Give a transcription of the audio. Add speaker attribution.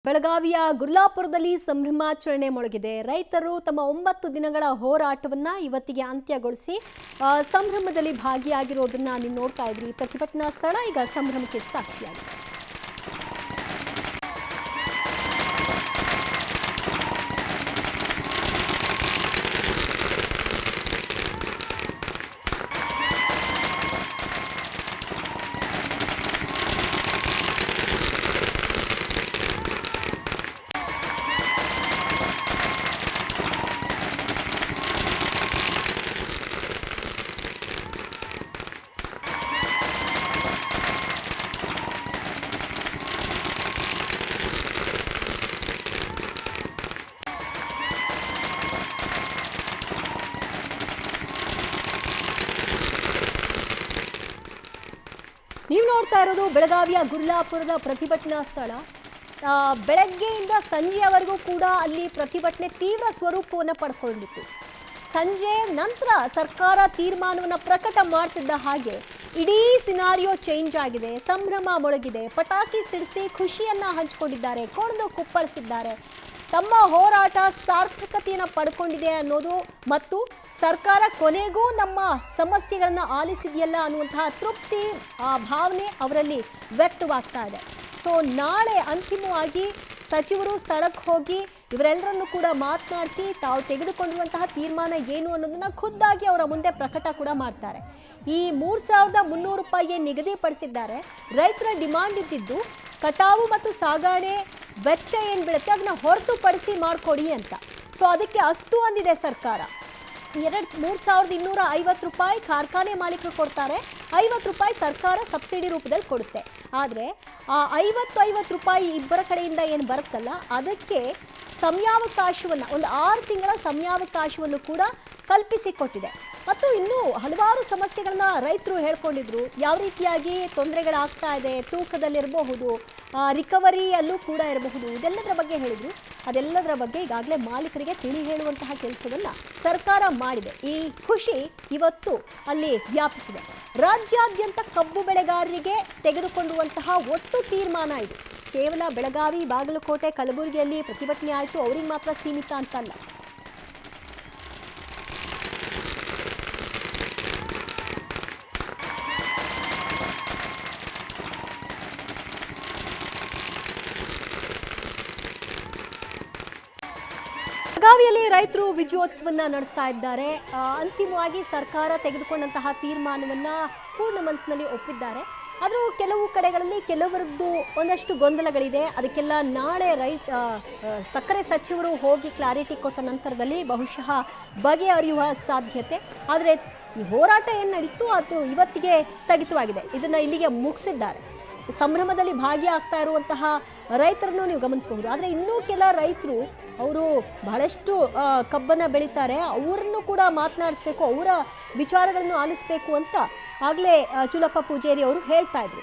Speaker 1: ಬೆಳಗಾವಿಯ ಗುರ್ಲಾಪುರದಲ್ಲಿ ಸಂಭ್ರಮಾಚರಣೆ ಮೊಳಗಿದೆ. ರೈತರು ತಮ್ಮ 9 ದಿನಗಳ ಹೋರಾಟವನ್ನ ಇವತ್ತಿಗೆ ಅಂತ್ಯಗೊಳಿಸಿ ಸಂಭ್ರಮದಲ್ಲಿ ಭಾಗಿಯಾಗಿರೋದನ್ನ ನೀವು ನೋಡ್ತಾ ಇದ್ರಿ. ಪ್ರತಿಭಟನಾ ಸ್ಥಳ ಈಗ ಸಂಭ್ರಮಕ್ಕೆ ಸಾಕ್ಷಿಯಾಗಿದೆ. ನೀವು ನೋಡ್ತಾ ಇರೋದು ಬೆಳಗಾವಿಯ ಗುರ್ಲಾಪುರದ ಪ್ರತಿಭಟನಾ ಸ್ಥಳ. ಬೆಳಗ್ಗೆಯಿಂದ ಸಂಜೆಯವರೆಗೂ ಕೂಡ ಅಲ್ಲಿ ಪ್ರತಿಭಟನೆ ತೀವ್ರ ಸ್ವರೂಪವನ್ನು ಪಡ್ಕೊಂಡಿತ್ತು. ಸಂಜೆ ನಂತರ ಸರ್ಕಾರ ತೀರ್ಮಾನವನ್ನು ಪ್ರಕಟ ಮಾಡ್ತಿದ್ದ ಹಾಗೆ ಇಡೀ ಸಿನಾರಿಯೋ ಚೇಂಜ್ ಆಗಿದೆ. ಸಂಭ್ರಮ ಮೊಳಗಿದೆ. ಪಟಾಕಿ ಸಿಡಿಸಿ ಖುಷಿಯನ್ನ ಹಂಚಿಕೊಂಡಿದ್ದಾರೆ, ಕುಣಿದು ಕುಪ್ಪಳಿಸಿದ್ದಾರೆ. ತಮ್ಮ ಹೋರಾಟ ಸಾರ್ಥಕತೆಯನ್ನು ಪಡ್ಕೊಂಡಿದೆ ಅನ್ನೋದು ಮತ್ತು ಸರ್ಕಾರ ಕೊನೆಗೂ ನಮ್ಮ ಸಮಸ್ಯೆಗಳನ್ನ ಆಲಿಸಿದೆಯಲ್ಲ ಅನ್ನುವಂತಹ ತೃಪ್ತಿ ಭಾವನೆ ಅವರಲ್ಲಿ ವ್ಯಕ್ತವಾಗ್ತಾ ಇದೆ. ಸೊ ನಾಳೆ ಅಂತಿಮವಾಗಿ ಸಚಿವರು ಸ್ಥಳಕ್ಕೆ ಹೋಗಿ ಇವರೆಲ್ಲರನ್ನು ಕೂಡ ಮಾತನಾಡಿಸಿ ತಾವು ತೆಗೆದುಕೊಂಡಿರುವಂತಹ ತೀರ್ಮಾನ ಏನು ಅನ್ನೋದನ್ನ ಖುದ್ದಾಗಿ ಅವರ ಮುಂದೆ ಪ್ರಕಟ ಕೂಡ ಮಾಡ್ತಾರೆ. ಈ 3,300 ರೂಪಾಯಿ ನಿಗದಿಪಡಿಸಿದ್ದಾರೆ. ರೈತರ ಡಿಮಾಂಡ್ ಇದ್ದಿದ್ದು ಕಟಾವು ಮತ್ತು ಸಾಗಣೆ ವೆಚ್ಚ ಏನು ಬೀಳುತ್ತೆ ಅದನ್ನ ಹೊರತುಪಡಿಸಿ ಮಾಡಿಕೊಡಿ ಅಂತ. ಸೊ ಅದಕ್ಕೆ ಅಸ್ತು ಅಂದಿದೆ ಸರ್ಕಾರ. 3,250 ರೂಪಾಯಿ ಕಾರ್ಖಾನೆ ಮಾಲೀಕರು ಕೊಡ್ತಾರೆ, 50 ರೂಪಾಯಿ ಸರ್ಕಾರ ಸಬ್ಸಿಡಿ ರೂಪದಲ್ಲಿ ಕೊಡುತ್ತೆ. ಆದರೆ ಆ 50 ರೂಪಾಯಿ ಇಬ್ಬರ ಕಡೆಯಿಂದ ಏನು ಬರುತ್ತಲ್ಲ ಅದಕ್ಕೆ ಸಮಯಾವಕಾಶವನ್ನು, ಒಂದು 6 ತಿಂಗಳ ಸಮಯಾವಕಾಶವನ್ನು ಕೂಡ ಕಲ್ಪಿಸಿಕೊಟ್ಟಿದೆ. ಮತ್ತು ಇನ್ನೂ ಹಲವಾರು ಸಮಸ್ಯೆಗಳನ್ನ ರೈತರು ಹೇಳ್ಕೊಂಡಿದ್ರು. ಯಾವ ರೀತಿಯಾಗಿ ತೊಂದರೆಗಳಾಗ್ತಾ ಇದೆ, ತೂಕದಲ್ಲಿರಬಹುದು, ರಿಕವರಿಯಲ್ಲೂ ಕೂಡ ಇರಬಹುದು, ಇದೆಲ್ಲದರ ಬಗ್ಗೆ ಹೇಳಿದ್ರು. ಅದೆಲ್ಲದರ ಬಗ್ಗೆ ಈಗಾಗಲೇ ಮಾಲೀಕರಿಗೆ ತಿಳಿ ಹೇಳುವಂತಹ ಕೆಲಸವನ್ನು ಸರ್ಕಾರ ಮಾಡಿದೆ. ಈ ಖುಷಿ ಇವತ್ತು ಅಲ್ಲಿ ವ್ಯಾಪಿಸಿದೆ. ರಾಜ್ಯಾದ್ಯಂತ ಕಬ್ಬು ಬೆಳೆಗಾರರಿಗೆ ತೆಗೆದುಕೊಳ್ಳುವಂತಹ ಒಟ್ಟು ತೀರ್ಮಾನ ಇದು. ಕೇವಲ ಬೆಳಗಾವಿ, ಬಾಗಲಕೋಟೆ, ಕಲಬುರಗಿಯಲ್ಲಿ ಪ್ರತಿಭಟನೆ ಆಯಿತು, ಅವರಿಗೆ ಮಾತ್ರ ಸೀಮಿತ ಅಂತಲ್ಲ. ಬೆಳಗಾವಿಯಲ್ಲಿ ರೈತರು ವಿಜಯೋತ್ಸವನ್ನ ನಡೆಸ್ತಾ ಇದ್ದಾರೆ. ಅಂತಿಮವಾಗಿ ಸರ್ಕಾರ ತೆಗೆದುಕೊಂಡಂತಹ ತೀರ್ಮಾನವನ್ನ ಪೂರ್ಣ ಮನಸ್ಸಿನಲ್ಲಿ ಒಪ್ಪಿದ್ದಾರೆ. ಆದರೂ ಕೆಲವು ಕಡೆಗಳಲ್ಲಿ ಕೆಲವರದ್ದು ಒಂದಷ್ಟು ಗೊಂದಲಗಳಿದೆ. ಅದಕ್ಕೆಲ್ಲ ನಾಳೆ ಸಕ್ಕರೆ ಸಚಿವರು ಹೋಗಿ ಕ್ಲಾರಿಟಿ ಕೊಟ್ಟ ನಂತರದಲ್ಲಿ ಬಹುಶಃ ಬಗೆಹರಿಯುವ ಸಾಧ್ಯತೆ. ಆದರೆ ಈ ಹೋರಾಟ ಏನು ನಡೀತು ಅದು ಇವತ್ತಿಗೆ ಸ್ಥಗಿತವಾಗಿದೆ. ಇದನ್ನ ಇಲ್ಲಿಗೆ ಮುಗಿಸಿದ್ದಾರೆ. ಸಂಭ್ರಮದಲ್ಲಿ ಭಾಗಿಯಾಗ್ತಾ ಇರುವಂತಹ ರೈತರನ್ನು ನೀವು ಗಮನಿಸಬಹುದು. ಆದರೆ ಇನ್ನೂ ಕೆಲ ರೈತರು ಅವರು ಬಹಳಷ್ಟು ಕಬ್ಬನ್ನು ಬೆಳೀತಾರೆ, ಅವರನ್ನು ಕೂಡ ಮಾತನಾಡಿಸ್ಬೇಕು, ಅವರ ವಿಚಾರಗಳನ್ನು ಆಲಿಸಬೇಕು ಅಂತ ಆಗಲೇ ಚುಲಪ್ಪ ಪೂಜೇರಿ ಅವರು ಹೇಳ್ತಾ ಇದ್ರು.